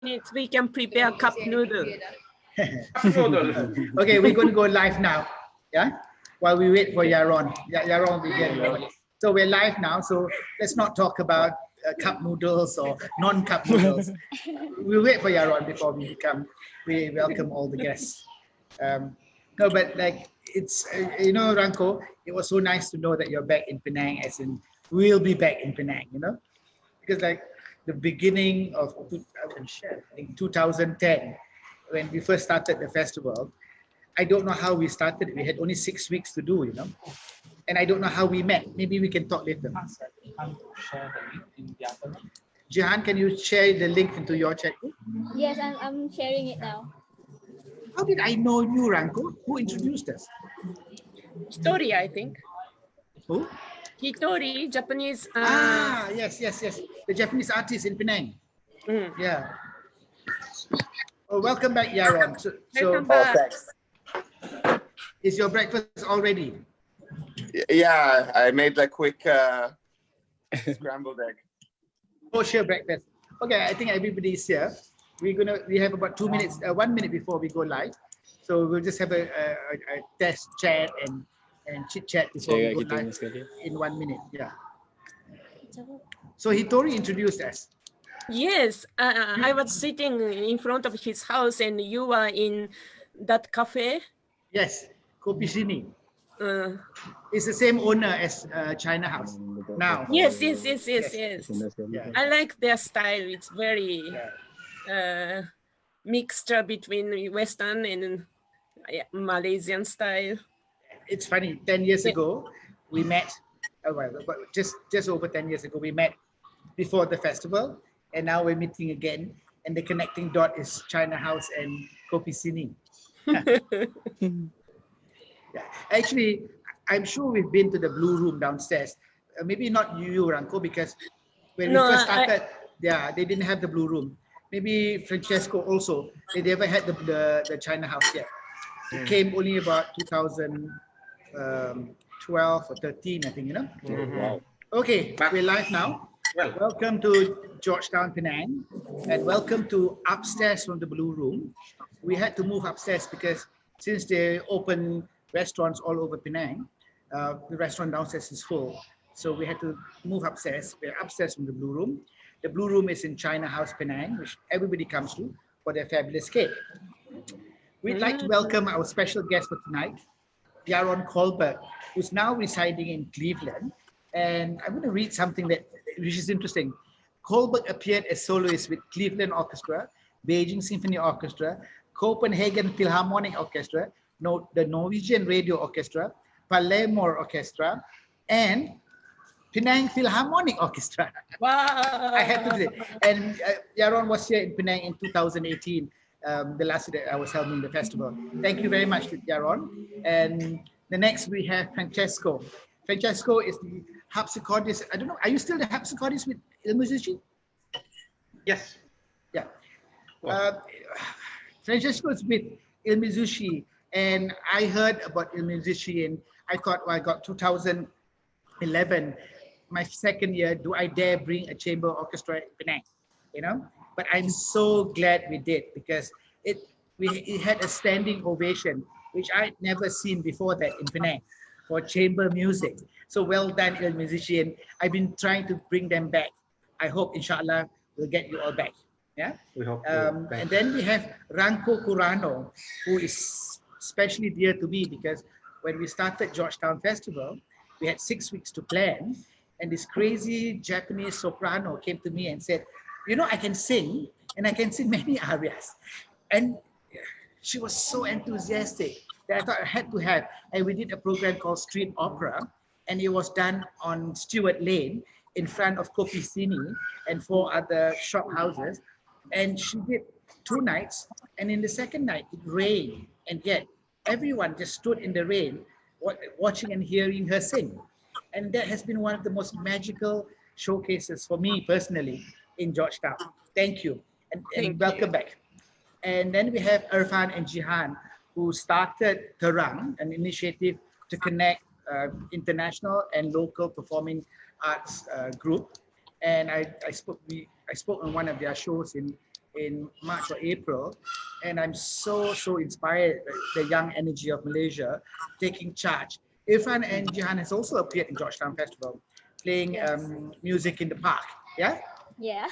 minutes, we can prepare cup noodle. Okay, we're going to go live now. Yeah, while we wait for Yaron. Yaron will be here. So we're live now. So let's not talk about cup noodles or non-cup noodles. We'll wait for Yaron before we welcome all the guests. No, but like it's Ranko, it was so nice to know that you're back in Penang, as in we'll be back in Penang, because like the beginning of I think 2010, when we first started the festival, I don't know how we started. We had only 6 weeks to do, and I don't know how we met. Maybe we can talk later. Jihan, can you share the link into your chat group? Yes, I'm sharing it now. How did I know you, Ranko? Who introduced us? Hitori, I think. Who? Hitori, Japanese. Yes. The Japanese artist in Penang. Yeah. Oh, welcome back, Yaron. Welcome back. Thanks. Is your breakfast all ready? Yeah, I made like quick scrambled egg. Kosher breakfast. Okay, I think everybody's here. We have about 2 minutes, 1 minute before we go live. So we'll just have a test chat and chit chat before we go live in 1 minute. Yeah. So Hitori introduced us. Yes, I was sitting in front of his house and you were in that cafe. Yes, Kopi Sini. It's the same owner as China House now. Yes. Yeah. I like their style. It's very mixture between Western and Malaysian style. It's funny. 10 years ago, we met. Just over 10 years ago, we met before the festival, and now we're meeting again. And the connecting dot is China House and Kopi Sini. Yeah. Actually, I'm sure we've been to the Blue Room downstairs. Maybe not you, Ranko, because when we first started, they didn't have the Blue Room. Maybe Francesco also. They never had the China House yet. It came only about 2012 or 13, I think, Wow. Okay, we're live now. Welcome to Georgetown, Penang, and welcome to upstairs from the Blue Room. We had to move upstairs because since they open restaurants all over Penang, the restaurant downstairs is full. So we had to move upstairs. We're upstairs from the Blue Room. The Blue Room is in China House, Penang, which everybody comes to for their fabulous cake. We'd like to welcome our special guest for tonight, Yaron Kohlberg, who's now residing in Cleveland. And I'm going to read something which is interesting. Kohlberg appeared as soloist with Cleveland Orchestra, Beijing Symphony Orchestra, Copenhagen Philharmonic Orchestra, the Norwegian Radio Orchestra, Palermo Orchestra, and Penang Philharmonic Orchestra. Wow! I have to say. And Yaron was here in Penang in 2018, the last day I was helming the festival. Thank you very much, Yaron. And the next we have Francesco. Francesco is the harpsichordist. I don't know, are you still the harpsichordist with I Musici? Yes. Yeah. Francesco is with I Musici, and I heard about I Musici, and I thought, well, I got 2011, my second year, do I dare bring a chamber orchestra in Penang? But I'm so glad we did, because it had a standing ovation, which I'd never seen before that in Penang for chamber music. So well done, I Musici, and I've been trying to bring them back. I hope, inshallah, we'll get you all back. Yeah. We hope. And then we have Ranko Kurano, who is especially dear to me, because when we started Georgetown Festival, we had 6 weeks to plan, and this crazy Japanese soprano came to me and said, I can sing, and I can sing many arias. And she was so enthusiastic that I thought I had to have. And we did a program called Street Opera, and it was done on Stewart Lane in front of Kopi Sini and 4 other shop houses. And she did 2 nights, and in the second night, it rained, and yet everyone just stood in the rain watching and hearing her sing. And that has been one of the most magical showcases for me personally in Georgetown. Thank you, and welcome back. And then we have Irfan and Jihan, who started Terang, an initiative to connect international and local performing arts group. And I spoke on one of their shows in in March or April, and I'm so inspired by the young energy of Malaysia taking charge. Irfan and Jihan has also appeared in Georgetown Festival, playing Yes. music in the park. Yeah. Yeah.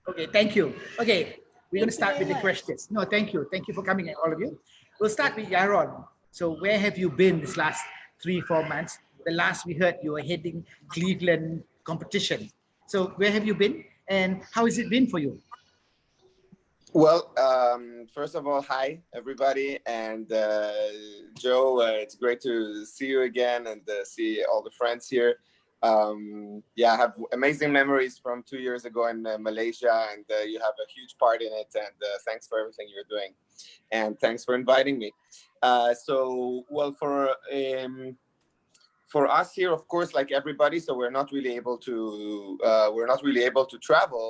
Okay. Thank you. Okay, we're going to Thank you start with very the much. questions. No, thank you. Thank you for coming, all of you. We'll start with Yaron. So, where have you been this last 3-4 months? The last we heard, you were heading Cleveland competition. So, where have you been, and how has it been for you? Well, first of all, hi everybody, and Joe. It's great to see you again and see all the friends here. Yeah, I have amazing memories from 2 years ago in Malaysia, and you have a huge part in it. And thanks for everything you're doing, and thanks for inviting me. Well, for us here, of course, like everybody, so we're not really able to travel.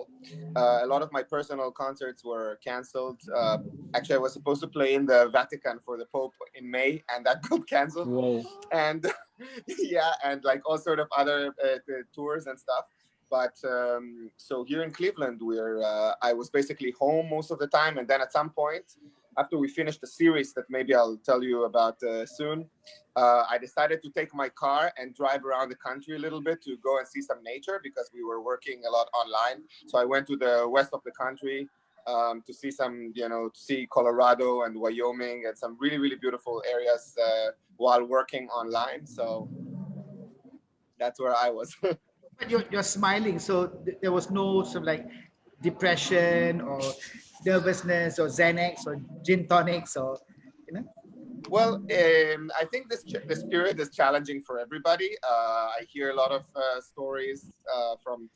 A lot of my personal concerts were canceled. Actually, I was supposed to play in the Vatican for the Pope in May, and that got canceled. Whoa. And yeah, and like all sort of other tours and stuff. But so here in Cleveland, I was basically home most of the time, and then at some point, after we finished the series that maybe I'll tell you about soon, I decided to take my car and drive around the country a little bit to go and see some nature, because we were working a lot online. So I went to the west of the country to see to see Colorado and Wyoming and some really, really beautiful areas while working online. So that's where I was. But you're smiling, so there was no sort of like depression or nervousness or Xanax or gin tonics or, you know? Well, I think this period is challenging for everybody. I hear a lot of stories from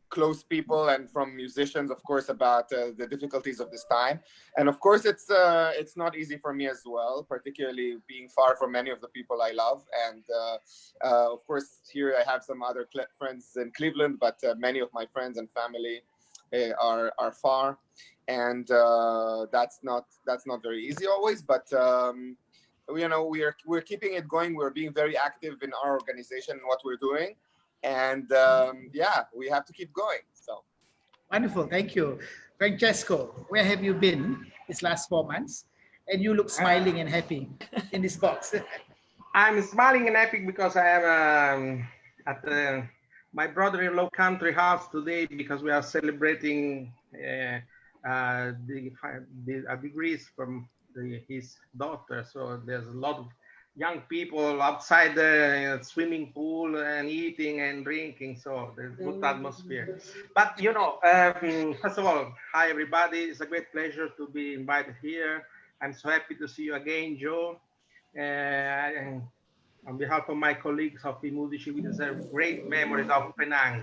close people and from musicians, of course, about the difficulties of this time. And of course, it's not easy for me as well, particularly being far from many of the people I love. And of course, here I have some other friends in Cleveland, but many of my friends and family are far, and that's not very easy always. But we're keeping it going. We're being very active in our organization and what we're doing. And yeah, we have to keep going. So Wonderful, thank you. Francesco, where have you been these last 4 months? And you look smiling and happy in this box. I'm smiling and happy because I am at my brother-in-law country house today, because we are celebrating the degrees from his daughter. So there's a lot of young people outside the swimming pool and eating and drinking. So there's a good atmosphere. But first of all, hi everybody. It's a great pleasure to be invited here. I'm so happy to see you again, Joe. And on behalf of my colleagues of I Musici, we deserve great memories of Penang.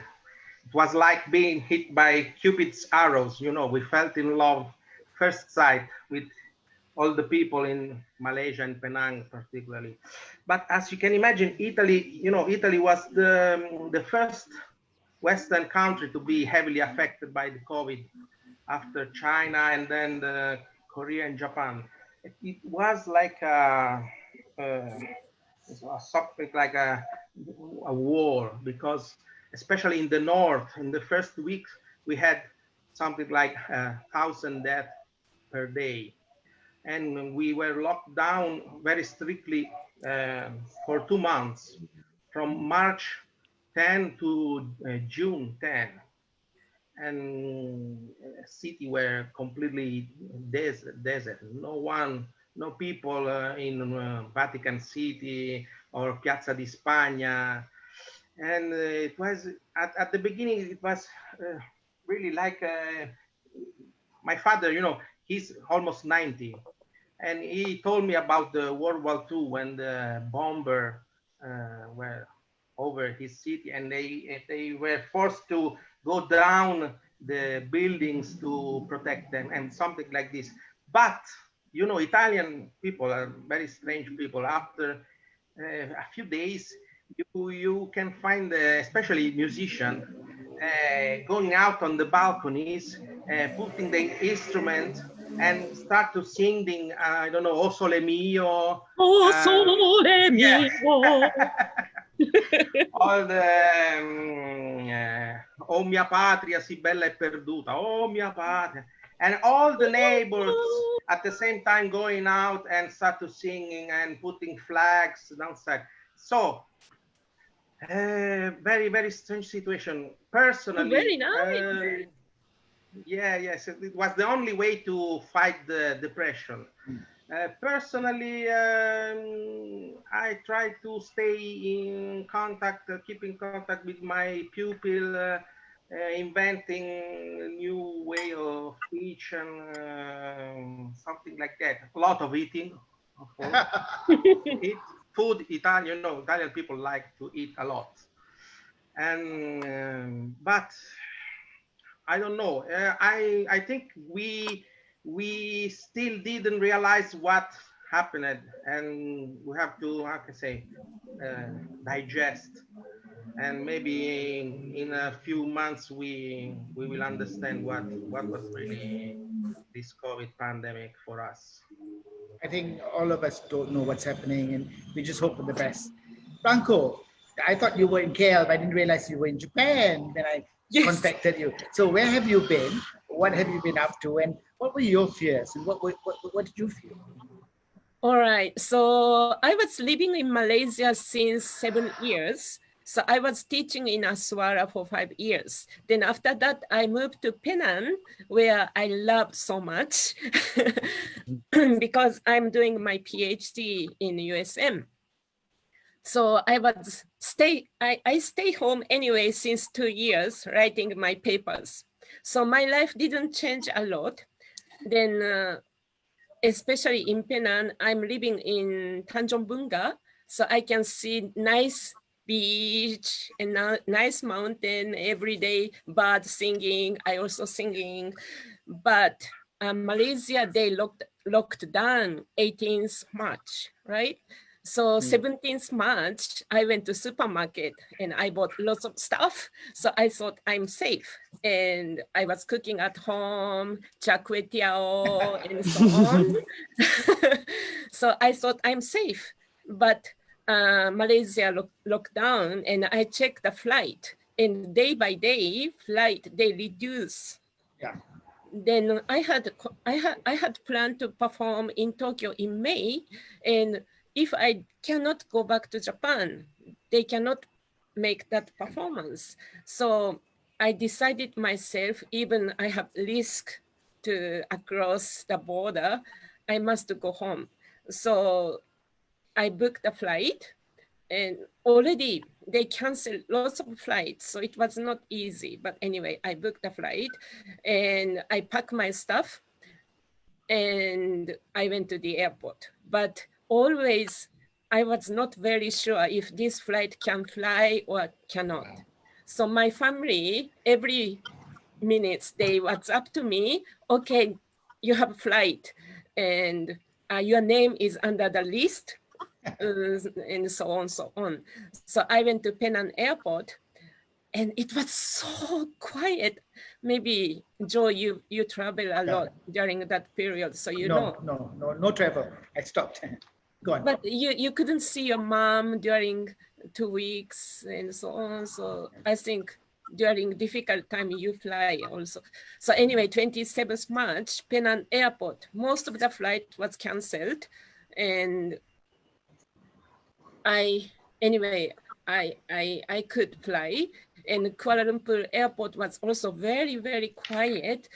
It was like being hit by Cupid's arrows. We felt in love first sight with all the people in Malaysia and Penang particularly. But as you can imagine, Italy was the first Western country to be heavily affected by the COVID after China and then Korea and Japan. It was like something like a war, because especially in the north, in the first weeks, we had something like 1,000 deaths per day. And we were locked down very strictly for 2 months, from March 10 to June 10. And city were completely desert. No people in Vatican City or Piazza di Spagna. And it was at the beginning, it was really like my father, he's almost 90. And he told me about the World War II, when the bomber were over his city, and they were forced to go down the buildings to protect them and something like this. But Italian people are very strange people. After a few days, you can find, especially musicians, going out on the balconies, putting the instrument and start to singing, I don't know, O Sole Mio. Oh, Sole yeah. Mio. All the O mia patria si bella e perduta, oh mia patria. And all the neighbors at the same time going out and start to singing and putting flags outside. So very, very strange situation. Personally, Very nice. yes, it was the only way to fight the depression. Personally, I try to stay in contact, keep in contact with my pupil, inventing a new way of speech and something like that. A lot of eating, of course. Eat food, Italian, Italian people like to eat a lot. And but I don't know. I think we still didn't realize what happened, and we have to, how can I say, digest. And maybe in a few months we will understand what was really this COVID pandemic for us. I think all of us don't know what's happening, and we just hope for the best. Franco, I thought you were in KL, but I didn't realize you were in Japan. Then I contacted you. So where have you been? What have you been up to? And what were your fears? And what did you feel? All right. So I was living in Malaysia since 7 years. So I was teaching in Aswara for 5 years. Then after that, I moved to Penang, where I love so much because I'm doing my PhD in USM. So I stay home anyway since 2 years writing my papers. So my life didn't change a lot. Then especially in Penang, I'm living in Tanjung Bunga, so I can see nice beach and a nice mountain every day, bird singing, I also singing. But Malaysia, they locked down 18th March, right? So 17th March, I went to supermarket and I bought lots of stuff. So I thought I'm safe. And I was cooking at home, char kway teow, and so on. So I thought I'm safe. But Malaysia locked down and I checked the flight. And day by day, flight, they reduce. Yeah. Then I had planned to perform in Tokyo in May. And if I cannot go back to Japan, they cannot make that performance. So I decided myself, even I have risk to across the border, I must go home. So I booked a flight and already they canceled lots of flights. So it was not easy, but anyway, I booked a flight and I packed my stuff and I went to the airport. But always, I was not very sure if this flight can fly or cannot. So my family, every minute, they WhatsApp to me, okay, you have a flight and your name is under the list and so on, so on. So I went to Penang Airport and it was so quiet. Maybe Joe, you travel a lot during that period, so you know. No travel. I stopped. Go on. But you couldn't see your mom during 2 weeks and so on. So I think during difficult time you fly also. So anyway, 27th March, Penang Airport, most of the flight was canceled, and I could fly. And Kuala Lumpur airport was also very, very quiet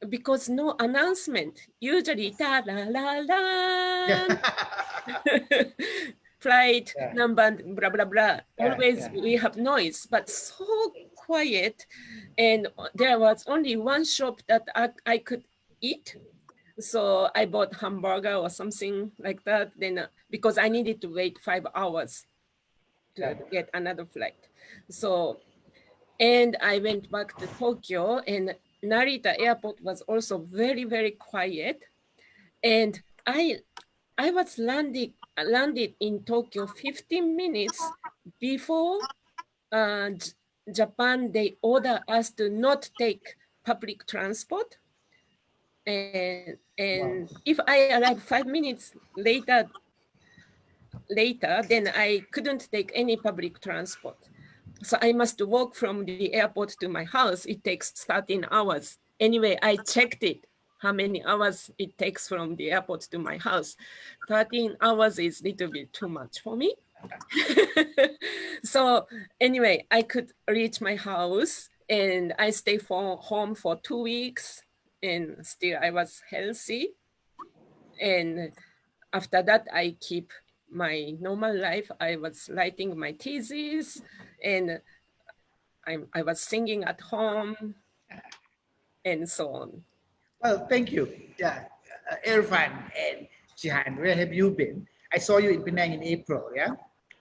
because no announcement. Usually, ta la la la, flight number, blah, blah, blah. Always we have noise, but so quiet. And there was only one shop that I could eat. So I bought hamburger or something like that. Then because I needed to wait 5 hours to get another flight. So, and I went back to Tokyo, and Narita airport was also very, very quiet. And I was landed in Tokyo 15 minutes before Japan. They order us to not take public transport. And if I arrive 5 minutes later, then I couldn't take any public transport. So I must walk from the airport to my house. It takes 13 hours. Anyway, I checked it. how many hours it takes from the airport to my house. 13 hours is a little bit too much for me. So anyway, I could reach my house and I stay home for 2 weeks and still I was healthy. And after that, I keep my normal life. I was writing my thesis and I was singing at home and so on. Well, thank you. Yeah, Irfan and Jihan, where have you been? I saw you in Penang in April, yeah?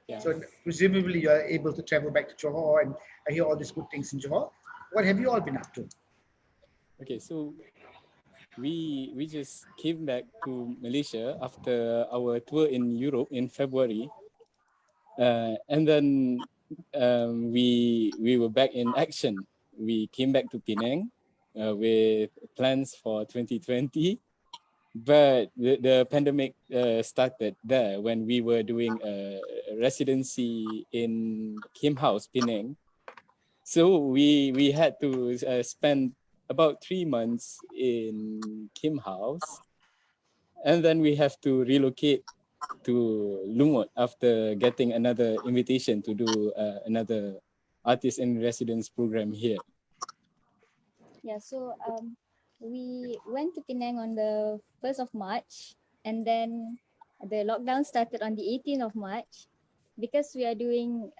Yeah. So presumably you are able to travel back to Johor, and I hear all these good things in Johor. What have you all been up to? Okay, so we just came back to Malaysia after our tour in Europe in February, and then we were back in action. We came back to Penang with plans for 2020, but the pandemic started there when we were doing a residency in Kim House, Penang. So we had to spend about 3 months in Kim House, and then we have to relocate to Lumut after getting another invitation to do another artist in residence program here. Yeah, so we went to Penang on the 1st of March, and then the lockdown started on the 18th of March because we are doing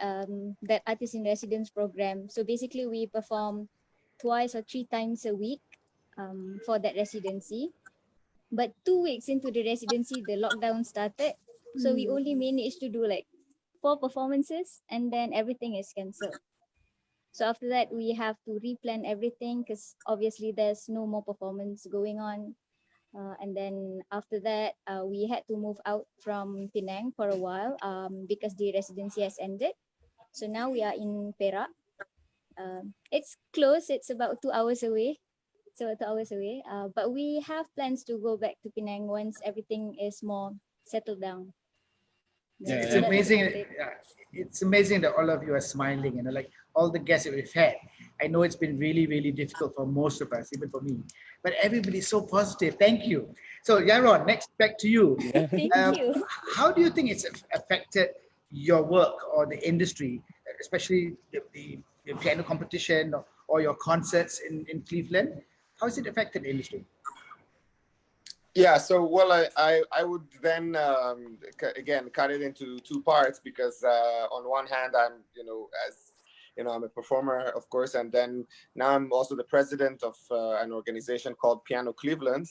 that artist in residence program. So basically we perform twice or 3 times a week for that residency. But 2 weeks into the residency, the lockdown started. So we only managed to do like 4 performances and then everything is cancelled. So after that, we have to replan everything because obviously there's no more performance going on. And then after that, we had to move out from Penang for a while because the residency has ended. So now we are in Perak. It's close. It's about 2 hours away. So 2 hours away. But we have plans to go back to Penang once everything is more settled down. Yeah, It's and- amazing. It's amazing that all of you are smiling, and like all the guests that we've had. I know it's been really, really difficult for most of us, even for me. But everybody's so positive. Thank you. So Yaron, next back to you. Thank you. How do you think it's affected your work or the industry, especially the piano competition or your concerts in Cleveland? How has it affected the industry? Yeah, so well, I would then again cut it into 2 parts because on one hand I'm I'm a performer, of course, and then now I'm also the president of an organization called Piano Cleveland,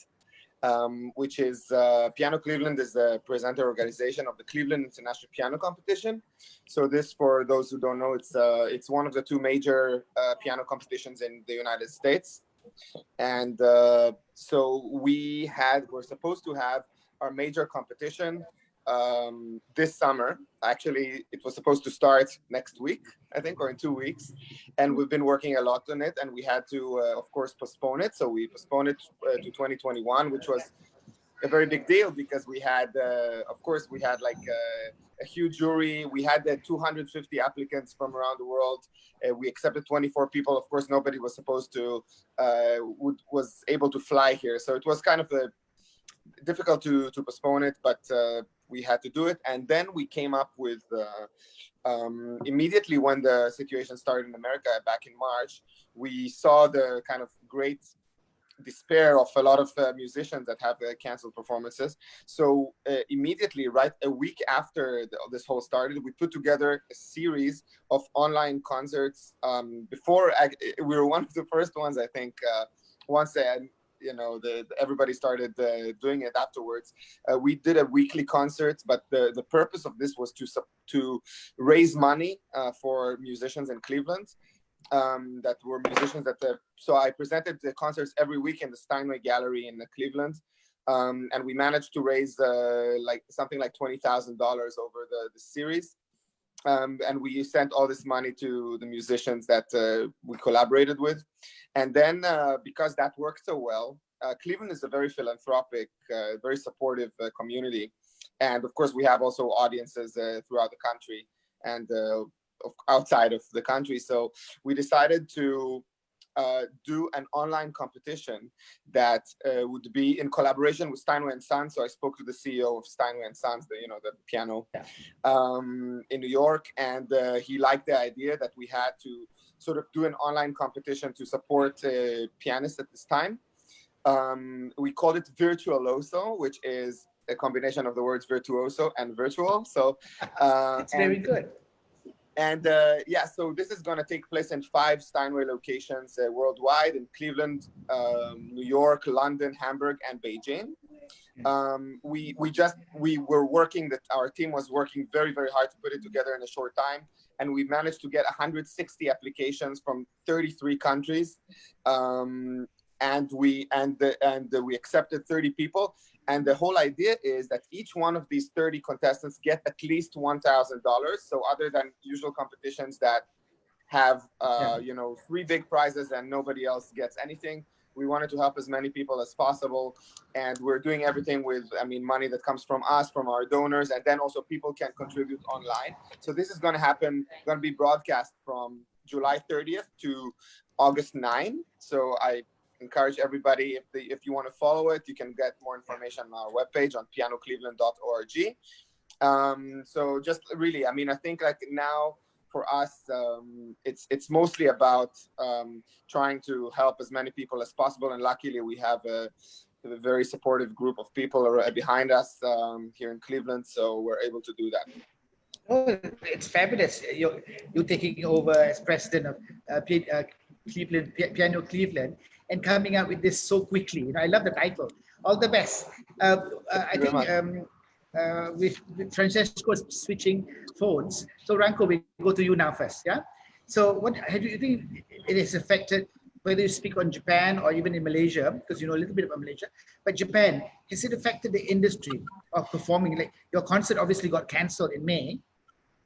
which is Piano Cleveland is the presenter organization of the Cleveland International Piano Competition. So this, for those who don't know, it's one of the 2 major piano competitions in the United States. And so we're supposed to have our major competition this summer. Actually, it was supposed to start next week, I think, or in 2 weeks. And we've been working a lot on it, and we had to, of course, postpone it. So we postponed it to 2021, which was a very big deal because we had, of course, we had like a huge jury. We had 250 applicants from around the world. We accepted 24 people. Of course, nobody was supposed to, was able to fly here. So it was kind of difficult to postpone it, but we had to do it. And then we came up with, immediately when the situation started in America back in March, we saw the kind of great despair of a lot of musicians that have canceled performances. So immediately, right a week after this whole started, we put together a series of online concerts. Before we were one of the first ones, I think, once everybody started doing it afterwards. We did a weekly concert, but the purpose of this was to raise money for musicians in Cleveland. That were musicians so I presented the concerts every week in the Steinway Gallery in Cleveland, and we managed to raise something like $20,000 over the series, and we sent all this money to the musicians that we collaborated with. And then because that worked so well, Cleveland is a very philanthropic, very supportive community, and of course we have also audiences throughout the country and outside of the country. So we decided to do an online competition that would be in collaboration with Steinway & Sons. So I spoke to the CEO of Steinway & Sons, the piano in New York, and he liked the idea that we had to sort of do an online competition to support pianists at this time. We called it Virtuoso, which is a combination of the words virtuoso and virtual. So it's very good. And so this is going to take place in 5 Steinway locations worldwide, in Cleveland, New York, London, Hamburg, and Beijing. Our team was working very, very hard to put it together in a short time, and we managed to get 160 applications from 33 countries, and we accepted 30 people. And the whole idea is that each one of these 30 contestants get at least $1,000. So other than usual competitions that have 3 big prizes and nobody else gets anything, we wanted to help as many people as possible. And we're doing everything with, money that comes from us, from our donors, and then also people can contribute online. So this is going to be broadcast from July 30th to August 9. So I encourage everybody, if you want to follow it, you can get more information on our webpage on pianocleveland.org. So just really, I think like now for us, it's mostly about trying to help as many people as possible. And luckily we have a very supportive group of people behind us here in Cleveland. So we're able to do that. Oh, it's fabulous. You're taking over as president of Piano Cleveland, and coming out with this so quickly. I love the title. All the best. I think with Francesco switching phones. So Ranko, we go to you now first. Yeah. So what do you think it has affected, whether you speak on Japan or even in Malaysia, because you know a little bit about Malaysia, but Japan, has it affected the industry of performing? Like your concert obviously got cancelled in May,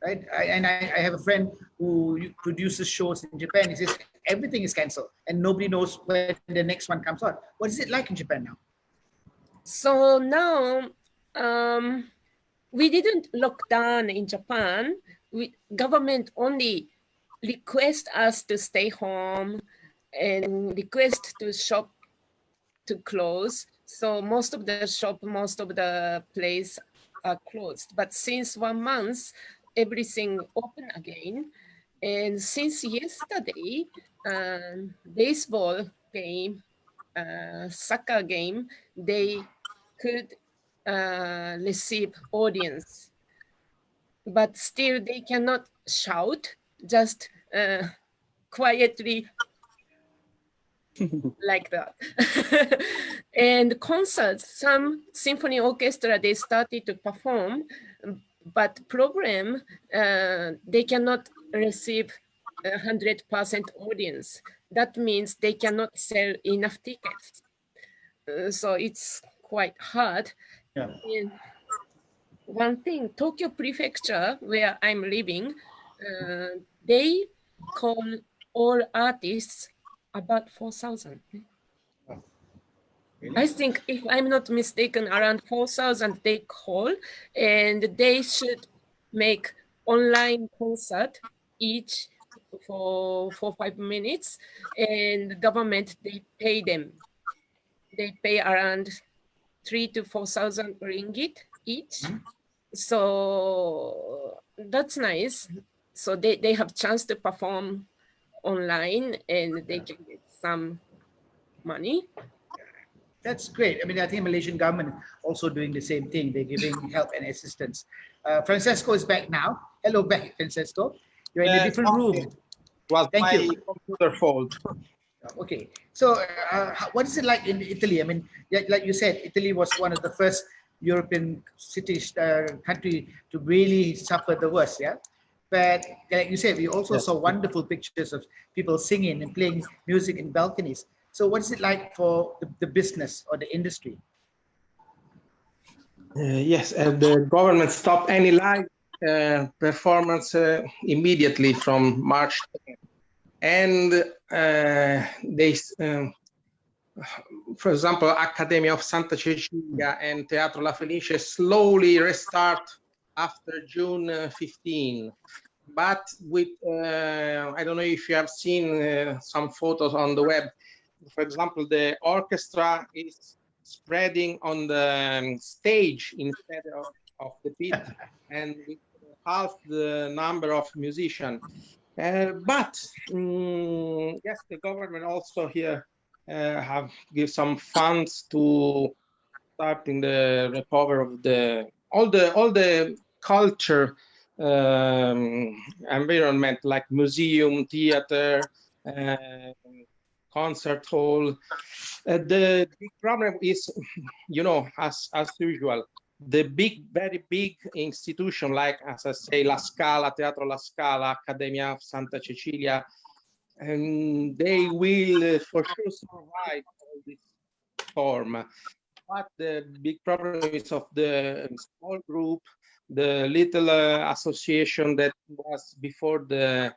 right? I have a friend who produces shows in Japan. He says everything is cancelled and nobody knows when the next one comes out. What is it like in Japan now? So now we didn't lock down in Japan. Government only request us to stay home and request to shop to close. So most of the place are closed. But since 1 month, everything open again. And since yesterday, baseball game, soccer game, they could receive audience, but still they cannot shout, just quietly like that. And concerts, some symphony orchestra, they started to perform, but problem, they cannot receive 100% audience. That means they cannot sell enough tickets. So it's quite hard. Yeah. And one thing, Tokyo Prefecture, where I'm living, they call all artists about 4,000. Really? I think, if I'm not mistaken, around 4,000 they call, and they should make online concert each for 5 minutes, and the government, they pay them. They pay around 3,000 to 4,000 ringgit each. So that's nice. So they have chance to perform online and they can get some money. That's great. I mean, I think Malaysian government also doing the same thing. They're giving help and assistance. Francesco is back now. Hello back, Francesco. You're in a different room. It was my computer fault. Okay. So what is it like in Italy? I mean, like you said, Italy was one of the first European cities, country to really suffer the worst, yeah? But like you said, we also saw wonderful pictures of people singing and playing music in balconies. So what is it like for the business or the industry? Yes, the government stopped any live performance immediately from March 10th. And they, for example, Accademia of Santa Cecilia and Teatro La Felice slowly restart after June 15. but with, I don't know if you have seen some photos on the web. For example, the orchestra is spreading on the stage instead of the pit, and with half the number of musicians. But yes, the government also here have give some funds to starting the recovery of the all the culture environment, like museum, theater, concert hall. The big problem is, you know, as usual, the big, very big institution, like, as I say, La Scala, Teatro La Scala, Accademia of Santa Cecilia, and they will for sure survive all this storm. But the big problem is of the small group, the little association that was before the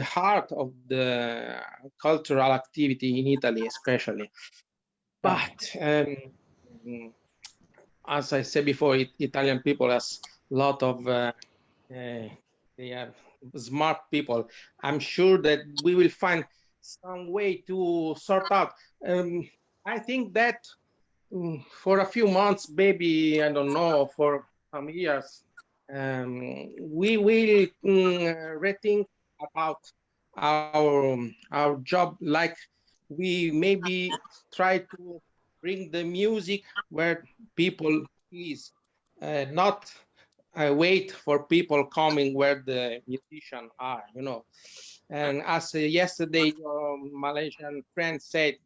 heart of the cultural activity in Italy, especially. But as I said before, Italian people has a lot of they are smart people. I'm sure that we will find some way to sort out. I think that for a few months, maybe, I don't know, for some years, we will rethink about our job. Like, we maybe try to bring the music where people is, not wait for people coming where the musicians are, you know. And as yesterday your Malaysian friend said,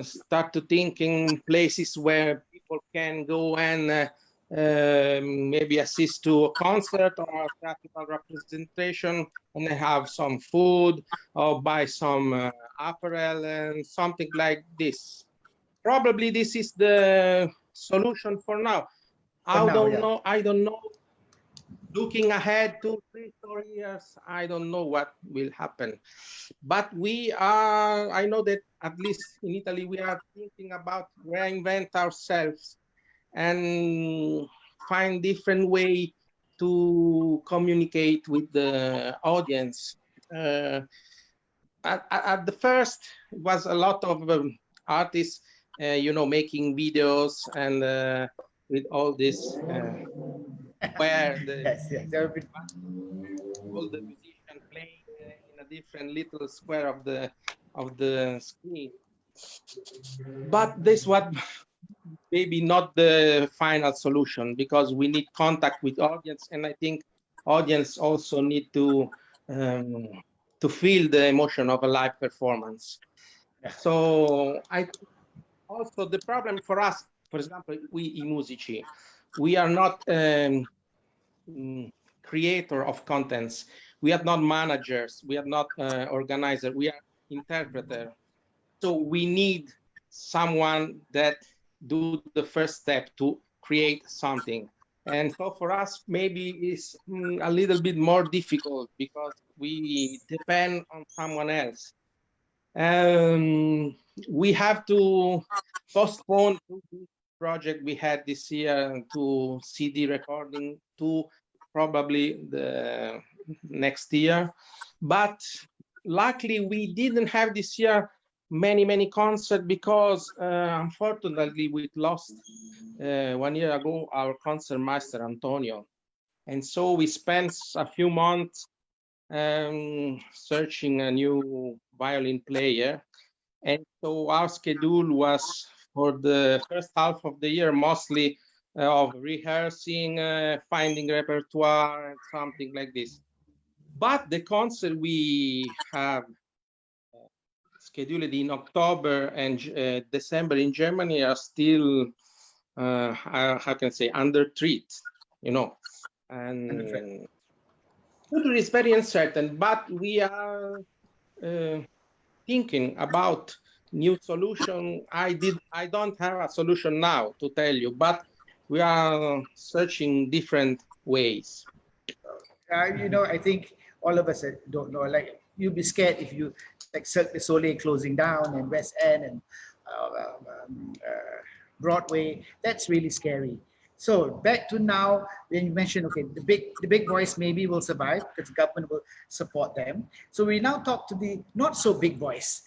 start to thinking places where people can go and maybe assist to a concert or a theatrical representation, and they have some food or buy some apparel and something like this. Probably this is the solution for now. I don't know. Looking ahead 2, 3, 4 years, I don't know what will happen. But we are, I know that at least in Italy, we are thinking about reinvent ourselves and find different way to communicate with the audience. At the first, it was a lot of artists, you know, making videos and with all this where the all the musicians playing in a different little square of the screen. But this was maybe not the final solution, because we need contact with audience, and I think audience also need to feel the emotion of a live performance. So I also, the problem for us, for example, we I Musici, we are not creator of contents. We are not managers. We are not organizers. We are interpreter. So we need someone that do the first step to create something. And so for us, maybe it's a little bit more difficult because we depend on someone else. We have to postpone this project we had this year to CD recording to probably the next year. But luckily, we didn't have this year many concerts because unfortunately we lost 1 year ago our concert master Antonio, and so we spent a few months searching a new violin player, and so our schedule was for the first half of the year mostly of rehearsing, finding repertoire and something like this. But the concert we have scheduled in October and December in Germany are still, how can I say, under treat, you know. And future is very uncertain, but we are thinking about new solution. I don't have a solution now to tell you, but we are searching different ways. You know, I think all of us don't know. Like, you'd be scared if you, like, Cirque du Soleil closing down and West End and Broadway. That's really scary. So back to now, when you mentioned, okay, the big boys maybe will survive because the government will support them. So we now talk to the not so big boys,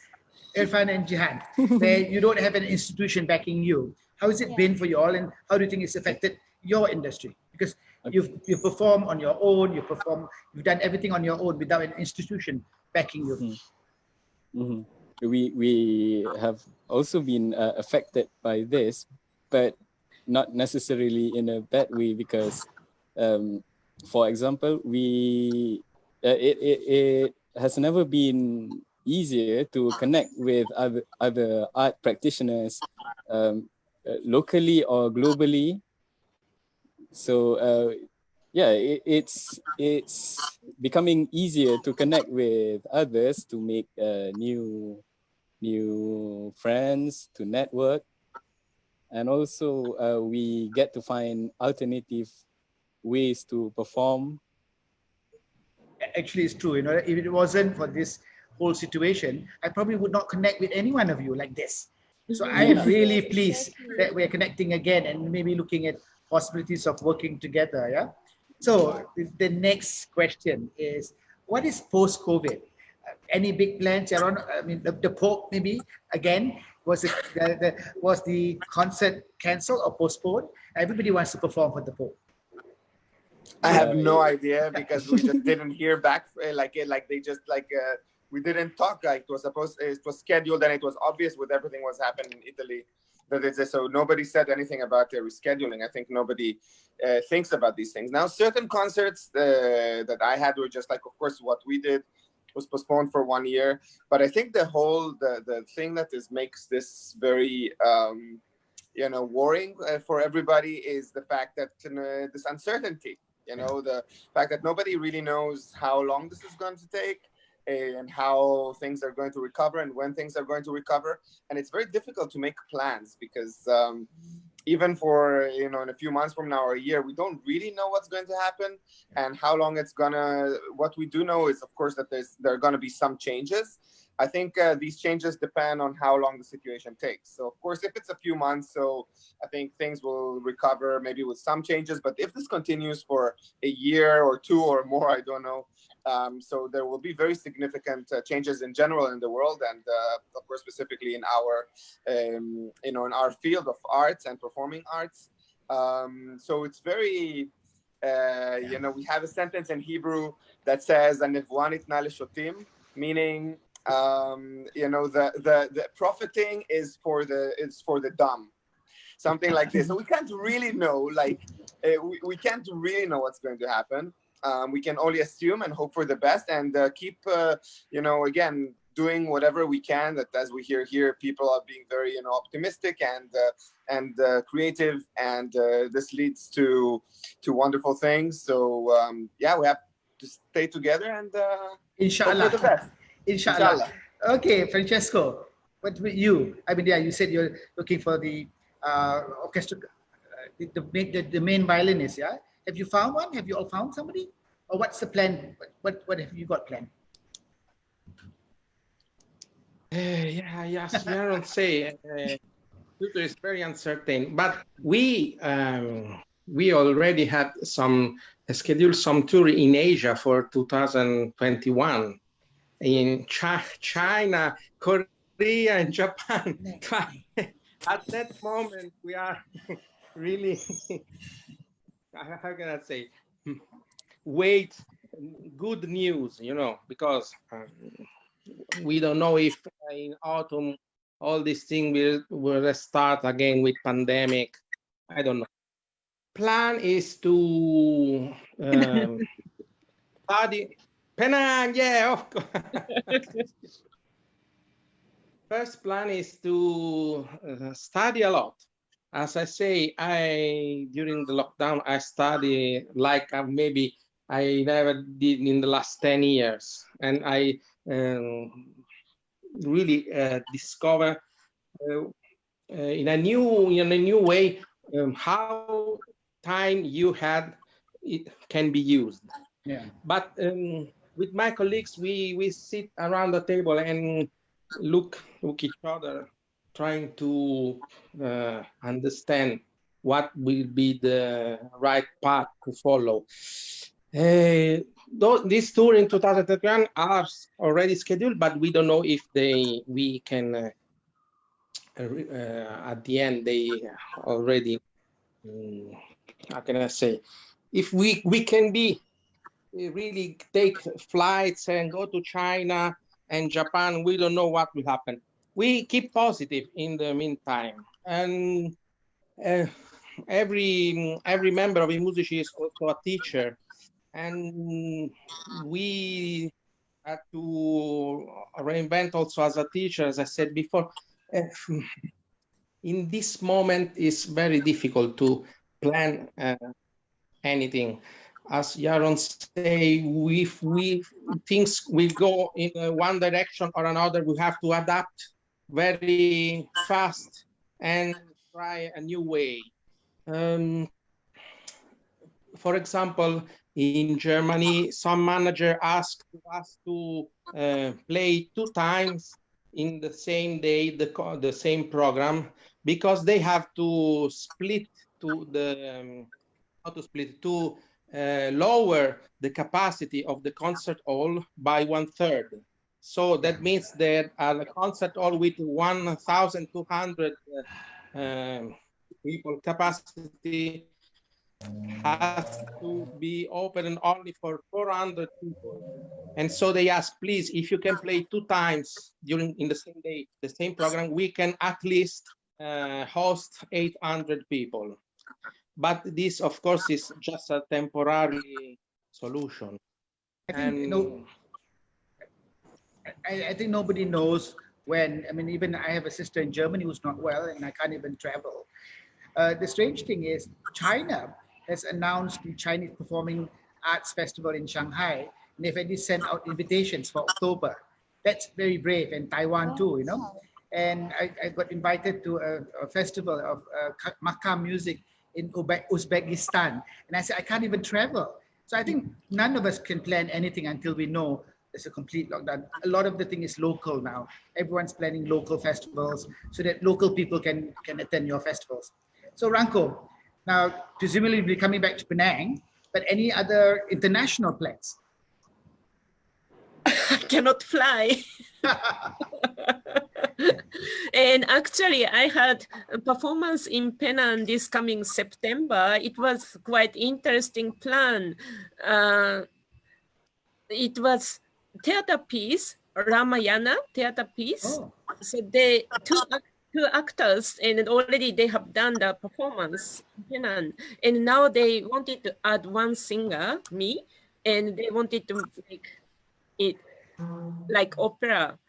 Irfan and Jihan, where you don't have an institution backing you. How has it been for you all, and how do you think it's affected your industry? Because you perform on your own, you've done everything on your own without an institution backing you. Mm-hmm. We have also been affected by this, but not necessarily in a bad way, because, for example, it has never been easier to connect with other art practitioners, locally or globally. So yeah, it's becoming easier to connect with others, to make new friends, to network, and also we get to find alternative ways to perform. Actually, it's true. You know, if it wasn't for this whole situation, I probably would not connect with any one of you like this. So I'm really pleased that we're connecting again and maybe looking at possibilities of working together. Yeah. So the next question is, what is post-COVID? Any big plans, Yaron? I mean, the Pope maybe again. Was it was the concert cancelled or postponed? Everybody wants to perform for the Pope. I have no idea, because we just didn't hear back. We didn't talk. Like it was scheduled, and it was obvious with everything was happening in Italy that it's so nobody said anything about the rescheduling. I think nobody thinks about these things now. Certain concerts that I had were just like, of course, what we did was postponed for 1 year. But I think the thing that makes this very worrying for everybody is the fact that this uncertainty. The fact that nobody really knows how long this is going to take, and how things are going to recover, and when things are going to recover. And it's very difficult to make plans, because even for, in a few months from now or a year, we don't really know what's going to happen and how long it's gonna. What we do know is, of course, that there are going to be some changes. I think these changes depend on how long the situation takes. So, of course, if it's a few months, so I think things will recover, maybe with some changes. But if this continues for a year or two or more, I don't know. So there will be very significant changes in general in the world, and of course, specifically in our, in our field of arts and performing arts. So it's very, we have a sentence in Hebrew that says "Anivua nitna leshotim," meaning the profiting is for the dumb, something like this. So we can't really know, we can't really know what's going to happen. We can only assume and hope for the best, and keep again doing whatever we can. That, as we hear here, people are being very optimistic and creative, and this leads to wonderful things. So yeah, we have to stay together and Inshallah. hope for the best. Inshallah. Okay, Francesco, what with you? I mean, yeah, you said you're looking for the orchestra, the main violinist, yeah? Have you found one? Have you all found somebody? Or what's the plan? What have you got planned? Yeah, yes, Yaron say, future is very uncertain, but we already had scheduled some tour in Asia for 2021. In China, Korea, and Japan. At that moment, we are really, how can I say, wait, good news, because we don't know if in autumn all these things will start again with pandemic. I don't know. Plan is to study. Penang, yeah, of course. First plan is to study a lot. As I say, during the lockdown, I study like maybe I never did in the last 10 years. And I really discover in a new way how time you had it can be used. Yeah. But with my colleagues, we sit around the table and look each other, trying to understand what will be the right path to follow. This tour in 2021 are already scheduled, but we don't know if we can at the end they already how can I say, if we can be really take flights and go to China and Japan, we don't know what will happen. We keep positive in the meantime, and every member of I Musici is also a teacher, and we had to reinvent also as a teacher, as I said before. In this moment, it's very difficult to plan anything. As Yaron say, if things will go in one direction or another, we have to adapt very fast and try a new way. For example, in Germany, some manager asked us to play 2 times in the same day the same program, because they have to split to the to lower the capacity of the concert hall by 1/3. So that means that a concert hall with 1,200 people capacity has to be open only for 400 people. And so they ask, please, if you can play 2 times in the same day, the same program, we can at least host 800 people. But this, of course, is just a temporary solution. I think nobody knows when. I mean, even I have a sister in Germany who's not well, and I can't even travel. The strange thing is, China has announced the Chinese Performing Arts Festival in Shanghai, and they've already sent out invitations for October. That's very brave, and Taiwan too, you know. And I got invited to a festival of makam music in Uzbekistan, and I said I can't even travel. So I think none of us can plan anything until we know there's a complete lockdown. A lot of the thing is local now. Everyone's planning local festivals so that local people can attend your festivals. So Ranko, now presumably you'll be coming back to Penang, but any other international plans? I cannot fly. And actually, I had a performance in Penang this coming September. It was quite interesting plan. It was theater piece, Ramayana theater piece. Oh. So they two actors, and already they have done the performance in Penang. And now they wanted to add one singer, me, and they wanted to make it like opera,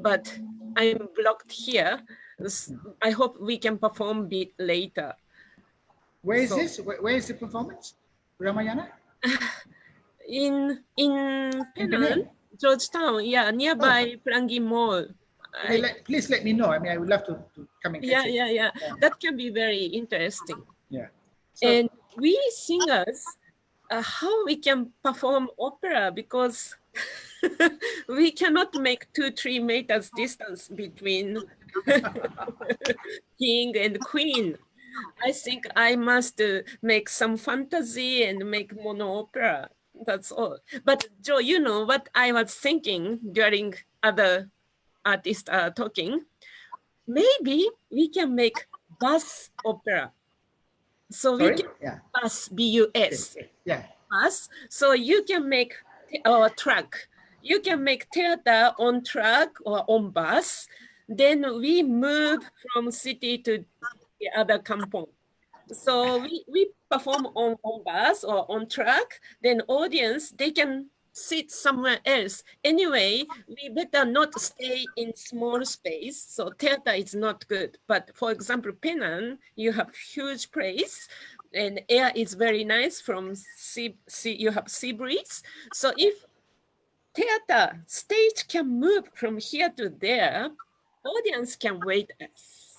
but I'm blocked here. I hope we can perform a bit later. Where is this? Where is the performance? Ramayana? In Penang, Georgetown, yeah, nearby Pelangi Mall. Please let me know. I mean, I would love to come and catch it. Yeah. That can be very interesting. Yeah. So, and we singers, how we can perform opera, because we cannot make 2-3 meters distance between king and queen. I think I must make some fantasy and make mono opera. That's all. But Joe, you know what I was thinking during other artists talking? Maybe we can make bus opera. So we can bus, B-U-S. Yeah. Bus. So you can make our track. You can make theater on track or on bus. Then we move from city to the other kampong. So we perform on bus or on track. Then audience, they can sit somewhere else. Anyway, we better not stay in small space. So theater is not good. But for example, Penang, you have huge place and air is very nice from sea, you have sea breeze. So if theater stage can move from here to there, audience can wait us.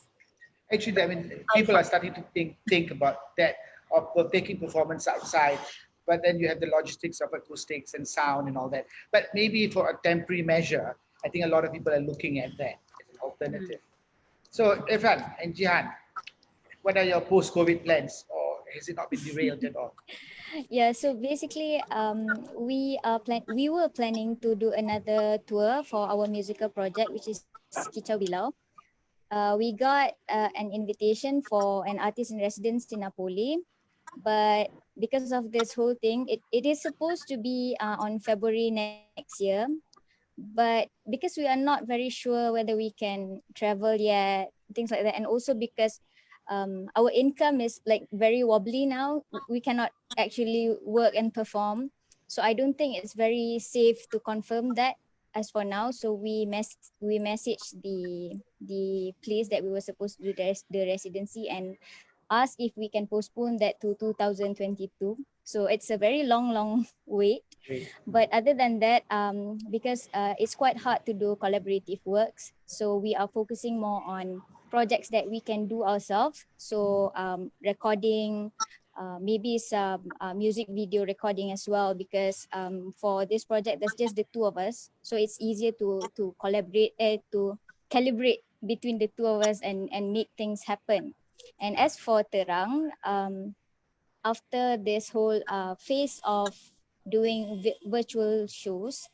Actually, I mean, people are starting to think about that, of taking performance outside, but then you have the logistics of acoustics and sound and all that. But maybe for a temporary measure, I think a lot of people are looking at that as an alternative. So, Irfan and Jihan, what are your post-COVID plans, or has it not been derailed at all? Yeah, so basically, we were planning to do another tour for our musical project, which is Kicau Bilau. We got an invitation for an artist in residence in Napoli, but because of this whole thing, it is supposed to be on February next year, but because we are not very sure whether we can travel yet, things like that, and also because our income is like very wobbly now, we cannot actually work and perform, so I don't think it's very safe to confirm that as for now. So we messaged the place that we were supposed to do the residency and ask if we can postpone that to 2022. So it's a very long wait. But other than that, because it's quite hard to do collaborative works, so we are focusing more on projects that we can do ourselves. So recording, maybe some music video recording as well, because for this project, there's just the two of us. So it's easier to collaborate, to calibrate between the two of us and make things happen. And as for Terang, after this whole phase of doing virtual shows,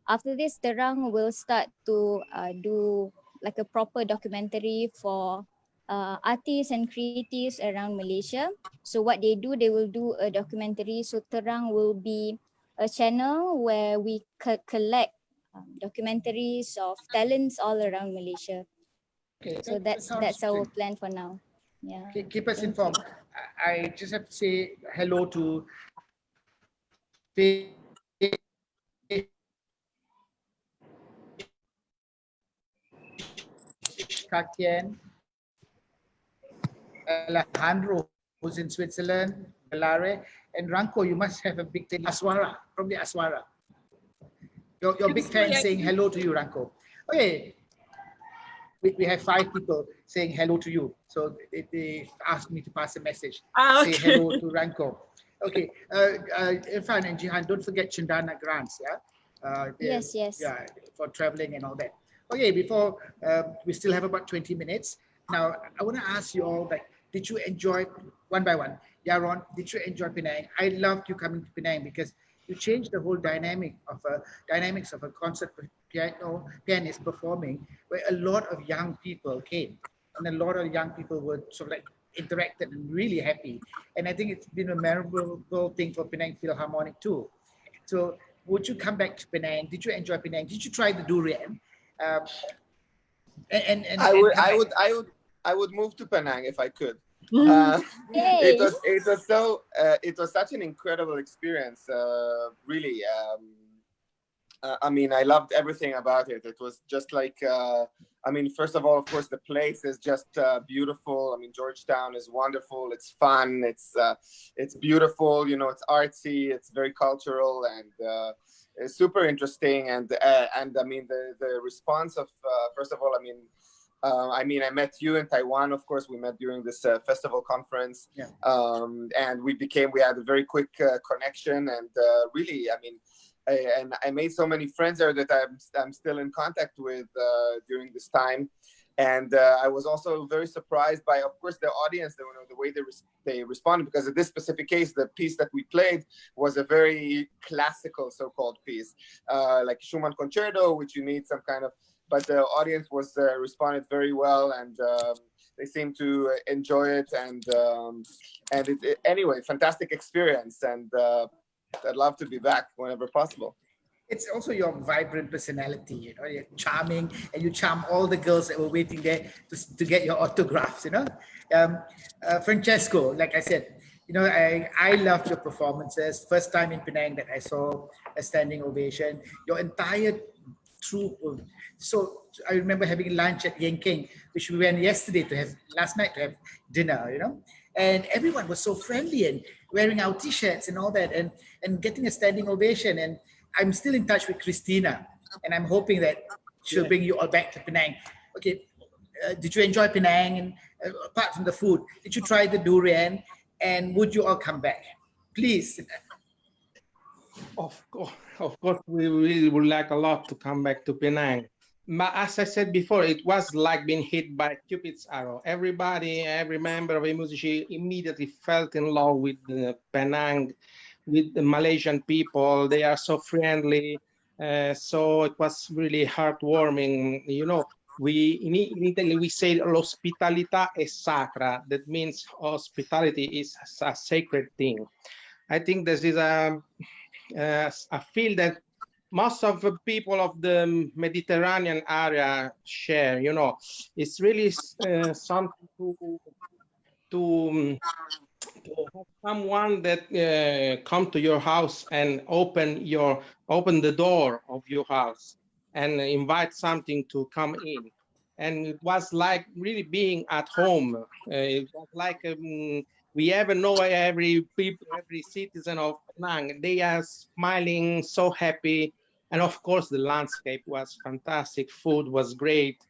after this, Terang will start to do like a proper documentary for artists and creatives around Malaysia. So what they do, they will do a documentary. So Terang will be a channel where we collect documentaries of talents all around Malaysia. Okay, So that's our plan for now. Yeah. Okay, keep us informed. I just have to say hello to Kakien, Alejandro, who's in Switzerland, Belare, and Ranko. You must have a big thing. Aswara, from the Aswara. Your big fan saying hello to you, Ranko. Okay, we have 5 people saying hello to you. So they asked me to pass a message. Okay. Say hello to Ranko. Okay, Irfan and Jihan, don't forget Chandana grants, yeah? Yes. Yeah, for traveling and all that. Okay, before, we still have about 20 minutes. Now, I want to ask you all, like, did you enjoy, one by one, Yaron, did you enjoy Penang? I loved you coming to Penang because you changed the whole dynamics of a concert pianist performing, where a lot of young people came, and a lot of young people were sort of like interacted and really happy. And I think it's been a memorable thing for Penang Philharmonic too. So would you come back to Penang? Did you enjoy Penang? Did you try the durian? I would move to Penang if I could. It was such an incredible experience. Really, I mean, I loved everything about it. It was just like, I mean, first of all, of course, the place is just beautiful. I mean, Georgetown is wonderful. It's fun. It's beautiful. You know, it's artsy. It's very cultural and it's super interesting. And I mean, the response of first of all, I mean, I met you in Taiwan. Of course, we met during this festival conference, yeah. And we had a very quick connection. And really, I mean, I made so many friends there that I'm still in contact with during this time. And I was also very surprised by, of course, the audience, the way they responded, because in this specific case, the piece that we played was a very classical so-called piece, like Schumann Concerto, which you need some kind of, but the audience was responded very well, and they seemed to enjoy it. And anyway, fantastic experience, and I'd love to be back whenever possible. It's also your vibrant personality, you know, you're charming, and you charm all the girls that were waiting there to get your autographs, you know. Francesco, like I said, you know, I loved your performances. First time in Penang that I saw a standing ovation. Your entire troupe. So I remember having lunch at Yengkeng, which we went last night to have dinner, you know. And everyone was so friendly and wearing our t-shirts and all that, and getting a standing ovation. And I'm still in touch with Christina, and I'm hoping that she'll bring you all back to Penang. Okay, did you enjoy Penang? And apart from the food, did you try the durian? And would you all come back? Please. Of course, we would like a lot to come back to Penang. as I said before, it was like being hit by Cupid's arrow. Everybody, every member of I Musici immediately fell in love with Penang, with the Malaysian people. They are so friendly. So it was really heartwarming. You know, in Italy, we say l'ospitalità è sacra. That means hospitality is a sacred thing. I think this is a field that most of the people of the Mediterranean area share. You know, it's really something to have someone that come to your house and open the door of your house and invite something to come in. And it was like really being at home. It was like we ever know every citizen of Penang. They are smiling, so happy. And of course, the landscape was fantastic. Food was great.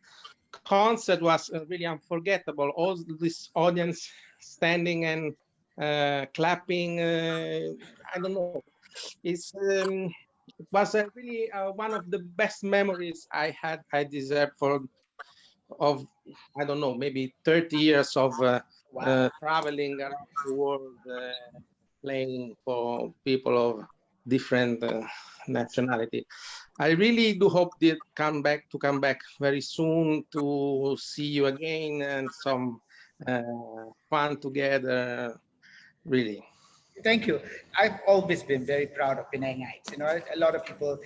Concert was really unforgettable. All this audience standing and clapping. I don't know. It was really one of the best memories I deserve of, I don't know, maybe 30 years of traveling around the world, playing for people of different nationality. I really do hope they come back very soon to see you again and some fun together. Really. Thank you. I've always been very proud of Penangites. You know, a lot of people,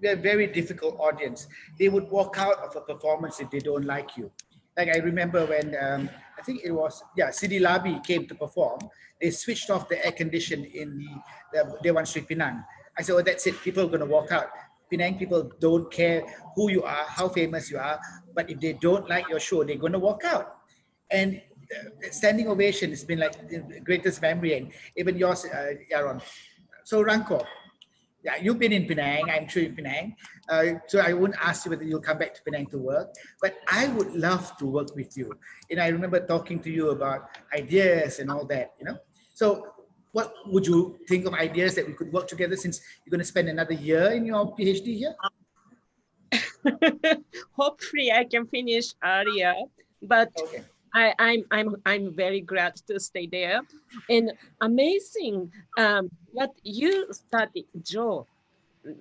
they're a very difficult audience. They would walk out of a performance if they don't like you. Like I remember when I think it was Sidi Labi came to perform. They switched off the air condition in the Dewan Street Penang. I said, "Oh, that's it. People are going to walk out." Penang people don't care who you are, how famous you are, but if they don't like your show, they're going to walk out. And standing ovation has been like the greatest memory, and even yours, Yaron. So Ranko, yeah, you've been in Penang. I'm sure you're Penang. So I won't ask you whether you'll come back to Penang to work, but I would love to work with you. And I remember talking to you about ideas and all that, you know. So what would you think of ideas that we could work together, since you're going to spend another year in your PhD here? Hopefully I can finish earlier, but Okay. I'm very glad to stay there. And amazing what you started, Joe,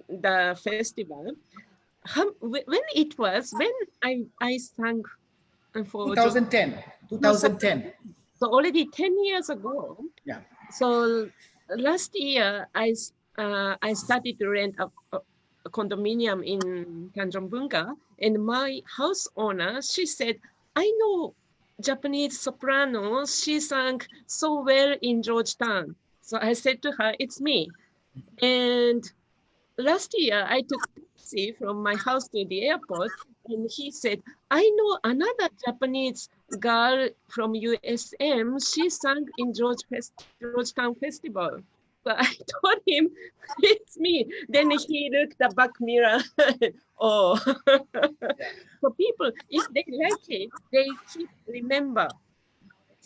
the festival. When it was, when I sang for 2010. 2010. So already 10 years ago. Yeah. So last year I started to rent a condominium in Tanjung Bunga, and my house owner, she said, "I know Japanese soprano. She sang so well in Georgetown." So I said to her, "It's me." And last year I took taxi from my house to the airport, and he said, "I know another Japanese girl from USM. She sang in Georgetown Festival." So I told him, "It's me." Then he looked the back mirror. Oh, so people, if they like it, they keep remember.